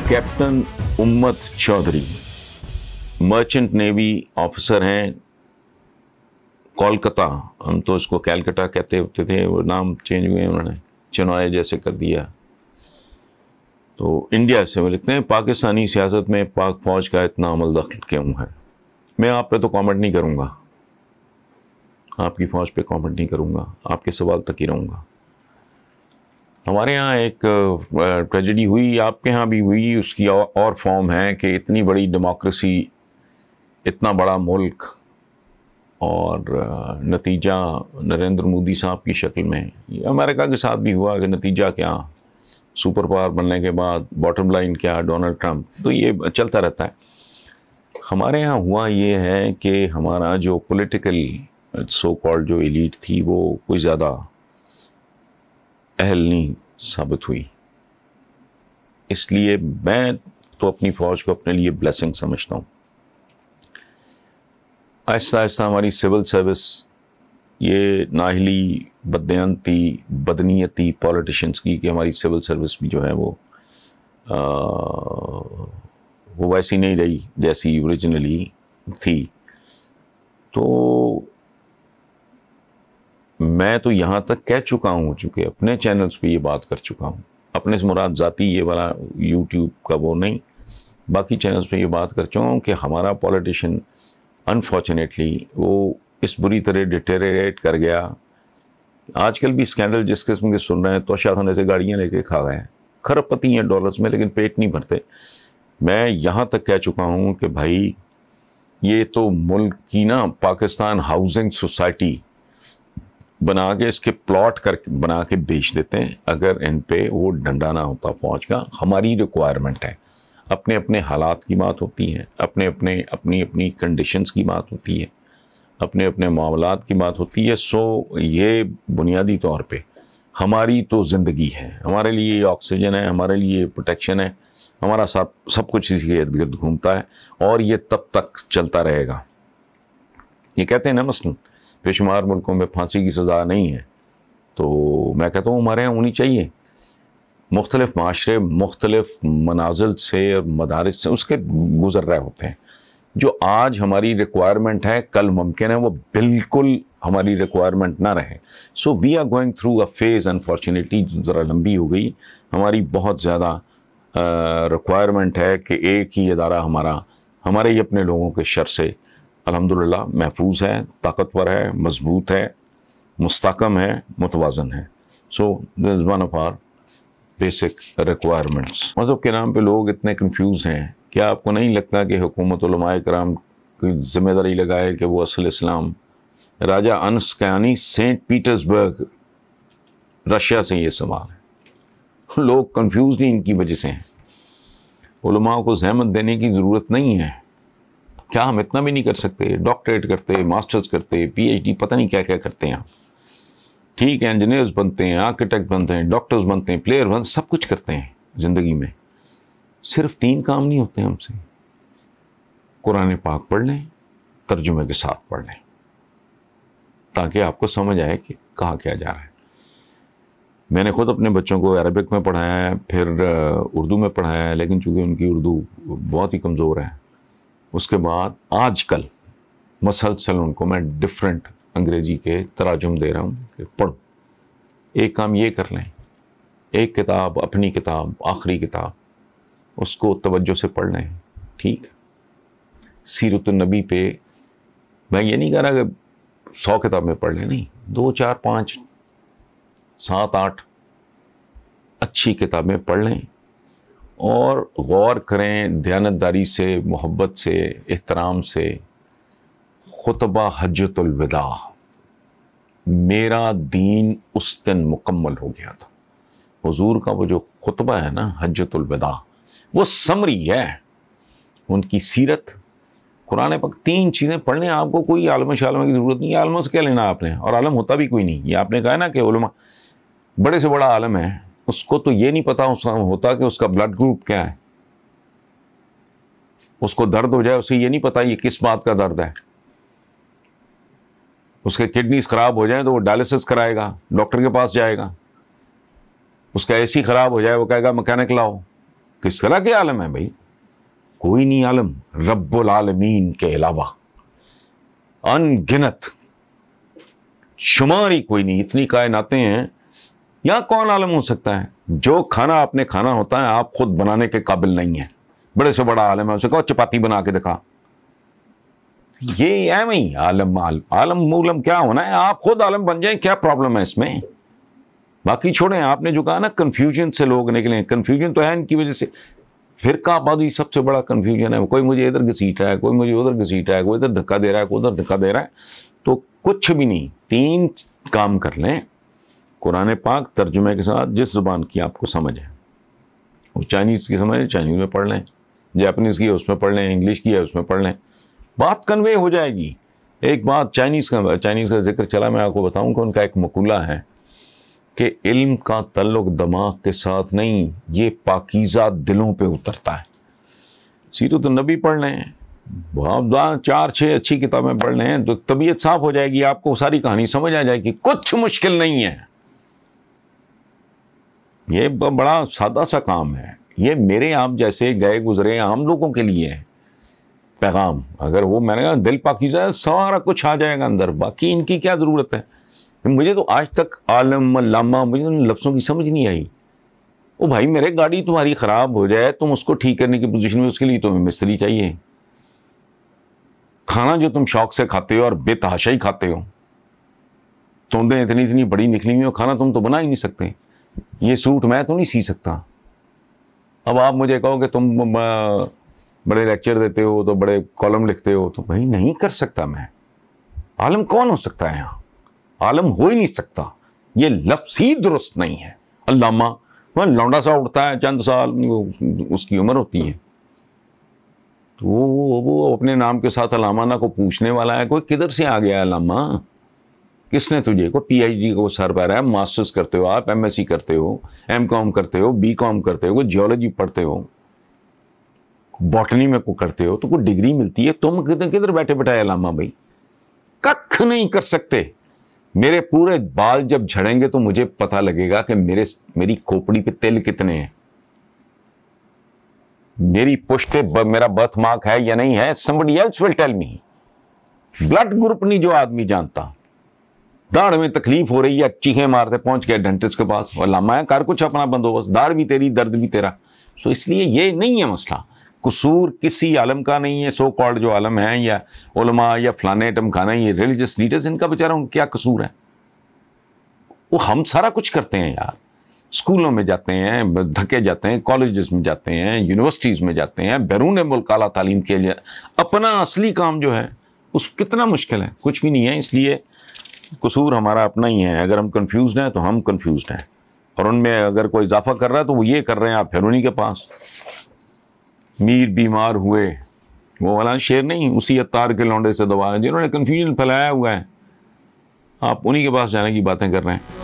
Captain उम्मत Chaudhary merchant navy officer हैं, कोलकाता, हम तो उसको कैलकाटा कहते होते थे, वो नाम चेंज हुए उन्होंने, चुनाव जैसे कर दिया। तो इंडिया से वो लिखते हैं, पाकिस्तानी सियासत में पाक फौज का इतना अमल दखल क्यों है। मैं आप पे तो कमेंट नहीं करूँगा, आपकी फ़ौज पे कमेंट नहीं करूँगा, आपके सवाल तक ही रहूँगा। हमारे यहाँ एक ट्रेजेडी हुई, आपके यहाँ भी हुई, उसकी और फॉर्म है कि इतनी बड़ी डेमोक्रेसी, इतना बड़ा मुल्क, और नतीजा नरेंद्र मोदी साहब की शक्ल में। अमेरिका के साथ भी हुआ कि नतीजा क्या, सुपर पावर बनने के बाद बॉटम लाइन क्या, डोनाल्ड ट्रंप। तो ये चलता रहता है। हमारे यहाँ हुआ ये है कि हमारा जो पॉलिटिकल सो कॉल्ड जो एलीट थी वो कोई ज़्यादा अहल नहीं साबित हुई। इसलिए मैं तो अपनी फ़ौज को अपने लिए ब्लेसिंग समझता हूँ। आहिस्ता आहिस्ता हमारी सिविल सर्विस, ये नाहिली बददियानती बदनीयती पॉलिटिशियंस की कि हमारी सिविल सर्विस भी जो है वो वैसी नहीं रही जैसी ओरिजिनली थी। तो मैं तो यहाँ तक कह चुका हूँ, चूँकि अपने चैनल्स पे ये बात कर चुका हूँ, अपने से मुराद ज़ाती ये वाला यूट्यूब का वो नहीं, बाकी चैनल्स पे ये बात कर चुका हूँ कि हमारा पॉलिटिशियन अनफॉर्चुनेटली वो इस बुरी तरह डिटेरिएट कर गया। आजकल भी स्कैंडल जिस किस्म के सुन रहे हैं, तो शाखाने से गाड़ियाँ लेके खा गए हैं, खरबपति हैं डॉलर्स में, लेकिन पेट नहीं भरते। मैं यहाँ तक कह चुका हूँ कि भाई ये तो मुल्क की ना पाकिस्तान हाउसिंग सोसाइटी बना के, इसके प्लॉट कर बना के बेच देते हैं अगर इन पे वो डंडा ना होता फौज का। हमारी रिक्वायरमेंट है, अपने अपने हालात की बात होती है, अपने अपने अपनी अपनी कंडीशंस की बात होती है, अपने अपने मामलात की बात होती है। सो ये बुनियादी तौर पे हमारी तो ज़िंदगी है, हमारे लिए ऑक्सीजन है, हमारे लिए प्रोटेक्शन है, हमारा सब कुछ इसी के इर्द गिर्द घूमता है और ये तब तक चलता रहेगा। ये कहते हैं ना मसलन बेशुमार मुल्कों में फांसी की सज़ा नहीं है, तो मैं कहता हूँ हमारे यहाँ होनी चाहिए। मुख्तलिफ माशरे मुख्तलिफ मनाजिल से और मदारिस से उसके गुज़र रहे होते हैं। जो आज हमारी रिक्वायरमेंट है कल मुमकिन है वो बिल्कुल हमारी रिक्वायरमेंट ना रहे। So we are going through a phase, unfortunately ज़रा लंबी हो गई। हमारी बहुत ज़्यादा रिक्वायरमेंट है कि एक ही इदारा हमारा हमारे ही अपने लोगों के शर से अल्हम्दुलिल्लाह महफूज है, ताकतवर है, मजबूत है, मुस्तहकम है, मुतवाज़न है। So this is one of our basic requirements. मज़हब के नाम पे लोग इतने कंफ्यूज हैं। क्या आपको नहीं लगता कि हुकूमत उलमाए कराम की जिम्मेदारी लगाए कि वो असल इस्लाम, राजा अनस्कानी सेंट पीटर्सबर्ग रशिया से ये सवाल है। लोग कंफ्यूज नहीं इनकी वजह से हैं। उलमा को जहमत देने की ज़रूरत नहीं है। क्या हम इतना भी नहीं कर सकते? डॉक्टरेट करते, मास्टर्स करते, PhD, पता नहीं क्या क्या करते हैं। ठीक है, इंजीनियर्स बनते हैं, आर्किटेक्ट बनते हैं, डॉक्टर्स बनते हैं, प्लेयर बनते, सब कुछ करते हैं ज़िंदगी में। सिर्फ 3 काम नहीं होते हमसे। कुरान पाक पढ़ लें, तर्जुमे के साथ पढ़ लें, ताकि आपको समझ आए कि कहाँ क्या जा रहा है। मैंने खुद अपने बच्चों को अरबिक में पढ़ाया है, फिर उर्दू में पढ़ाया है, लेकिन चूँकि उनकी उर्दू बहुत ही कमज़ोर है, उसके बाद आजकल मसलसल उनको मैं डिफरेंट अंग्रेज़ी के तराजुम दे रहा हूँ कि पढ़ो। एक काम ये कर लें, एक किताब, अपनी किताब, आखिरी किताब, उसको तवज्जो से पढ़ लें। ठीक है, सीरत नबी पे मैं ये नहीं कह रहा कि 100 किताबें पढ़ लें, नहीं, 2, 4, 5, 7, 8 अच्छी किताबें पढ़ लें और गौर करें दयानतदारी से, मोहब्बत से, एहतराम से। खुतबा हज्जतुल विदा, मेरा दीन उस दिन मुकम्मल हो गया था। हुजूर का वो जो खुतबा है ना, हज्जतुल विदा, वो समरी है उनकी सीरत, कुरान पाक। 3 चीज़ें पढ़ने, आपको कोई आलम शालम की ज़रूरत नहीं है। आलम से क्या लेना आपने, और आलम होता भी कोई नहीं। ये आपने कहा ना कि उलमा बड़े से बड़ा आलम है, उसको तो ये नहीं पता उसका होता कि उसका ब्लड ग्रुप क्या है। उसको दर्द हो जाए, उसे ये नहीं पता ये किस बात का दर्द है। उसके किडनीज खराब हो जाए तो वो डायलिसिस कराएगा, डॉक्टर के पास जाएगा। उसका AC खराब हो जाए, वो कहेगा मैकेनिक लाओ। किस तरह के आलम है भाई? कोई नहीं आलम रब्बुल आलमीन के अलावा, अनगिनत, शुमार ही कोई नहीं, इतनी कायनातें हैं। यहाँ कौन आलम हो सकता है? जो खाना आपने खाना होता है आप खुद बनाने के काबिल नहीं है, बड़े से बड़ा आलम है, उसे कहो चपाती बना के दिखा। ये है वही आलम आलम मूलम क्या होना है, आप खुद आलम बन जाए, क्या प्रॉब्लम है इसमें? बाकी छोड़ें, आपने जो कहा ना कंफ्यूजन से लोग निकले, कंफ्यूजन तो है इनकी वजह से। फिरकाबाजी सबसे बड़ा कंफ्यूजन है। कोई मुझे इधर घसीट रहा है, कोई मुझे उधर घसीट रहा है, कोई इधर धक्का दे रहा है, कोई उधर धक्का दे रहा है। तो कुछ भी नहीं, 3 काम कर लें, कुरान पाक तर्जुमे के साथ, जिस ज़ुबान की आपको समझ है, वो चाइनीज़ की समझ है चाइनीज़ में पढ़ लें, जापानीज़ की है उसमें पढ़ लें, इंग्लिश की है उसमें पढ़ लें, बात कन्वे हो जाएगी। एक बात चाइनीज़ का जिक्र चला, मैं आपको बताऊं कि उनका एक मकूला है कि इल्म का तल्लुक दिमाग के साथ नहीं, ये पाकीज़ा दिलों पे उतरता है। सीरत नबी पढ़ लें, आप 4-6 अच्छी किताबें पढ़ लें तो तबीयत साफ हो जाएगी, आपको सारी कहानी समझ आ जाएगी। कुछ मुश्किल नहीं है, ये बड़ा सादा सा काम है। ये मेरे आप जैसे गए गुजरे आम लोगों के लिए है पैगाम। अगर वो मैंने कहा दिल पाकीज़ा है, सारा कुछ आ जाएगा अंदर, बाकी इनकी क्या ज़रूरत है। मुझे तो आज तक आलम अल्लामा, मुझे उन लफ्ज़ों की समझ नहीं आई। ओ भाई, मेरे गाड़ी तुम्हारी ख़राब हो जाए, तुम उसको ठीक करने की पोजीशन में, उसके लिए तुम्हें मिस्त्री चाहिए। खाना जो तुम शौक से खाते हो और बेतहाशाई खाते हो, तोंदें इतनी इतनी बड़ी निकली हुई हो, खाना तुम तो बना ही नहीं सकते। ये सूट मैं तो नहीं सी सकता। अब आप मुझे कहो कि तुम बड़े लेक्चर देते हो, तो बड़े कॉलम लिखते हो, तो भाई नहीं कर सकता मैं। आलम कौन हो सकता है यहाँ? आलम हो ही नहीं सकता, ये लफ्ज़ ही दुरुस्त नहीं है। अल्लामा वह लौंडा सा उठता है, चंद साल उसकी उम्र होती है, तो वो अपने नाम के साथ अलामाना को पूछने वाला है, कोई किधर से आ गया अलामा, किसने तुझे, को PhD को सर पर है, मास्टर्स करते हो आप, MSc करते हो, MCom करते हो, BCom करते हो, जियोलॉजी पढ़ते हो, बॉटनी में को करते हो, तो कोई डिग्री मिलती है। तुम किधर किधर बैठे बैठाए अलामा भाई, कख नहीं कर सकते। मेरे पूरे बाल जब झड़ेंगे तो मुझे पता लगेगा कि मेरी खोपड़ी पे तिल कितने हैं, मेरी पुश्त पे मेरा बर्थ मार्क है या नहीं है। somebody else will tell me। Blood group नहीं जो आदमी जानता। दाढ़ में तकलीफ हो रही है, चीखें मारते पहुंच गए डेंटिस्ट के पास, और लामा कर कुछ अपना बंदोबस्त, दाढ़ भी तेरी दर्द भी तेरा। तो इसलिए ये नहीं है मसला, कसूर किसी आलम का नहीं है। सो कॉल्ड जो आलम है या उलमा या फलाने टम खाना, ये रिलीजियस लीडर्स, इनका बेचारा क्या कसूर है? वो हम सारा कुछ करते हैं यार, स्कूलों में जाते हैं, धक्के जाते हैं, कॉलेजेस में जाते हैं, यूनिवर्सिटीज़ में जाते हैं, बैरून मुल्क आला तालीम के लिए। अपना असली काम जो है उस कितना मुश्किल है, कुछ भी नहीं है। इसलिए कसूर हमारा अपना ही है। अगर हम कंफ्यूज हैं तो हम कंफ्यूज हैं, और उनमें अगर कोई इजाफा कर रहा है तो वो ये कर रहे हैं, आप फिर उन्हीं के पास। मीर बीमार हुए, वो वाला शेर नहीं, उसी अत्तार के लौंडे से दवा है, जिन्होंने कन्फ्यूजन फैलाया हुआ है, आप उन्हीं के पास जाने की बातें कर रहे हैं।